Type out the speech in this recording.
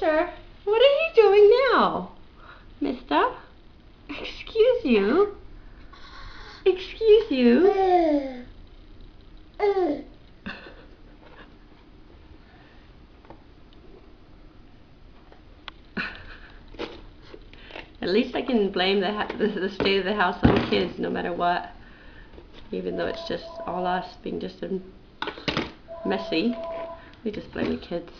Roger, what are you doing now? Mister? Excuse you? Excuse you? At least I can blame the state of the house on the kids no matter what. Even though it's just all us being just messy, we just blame the kids.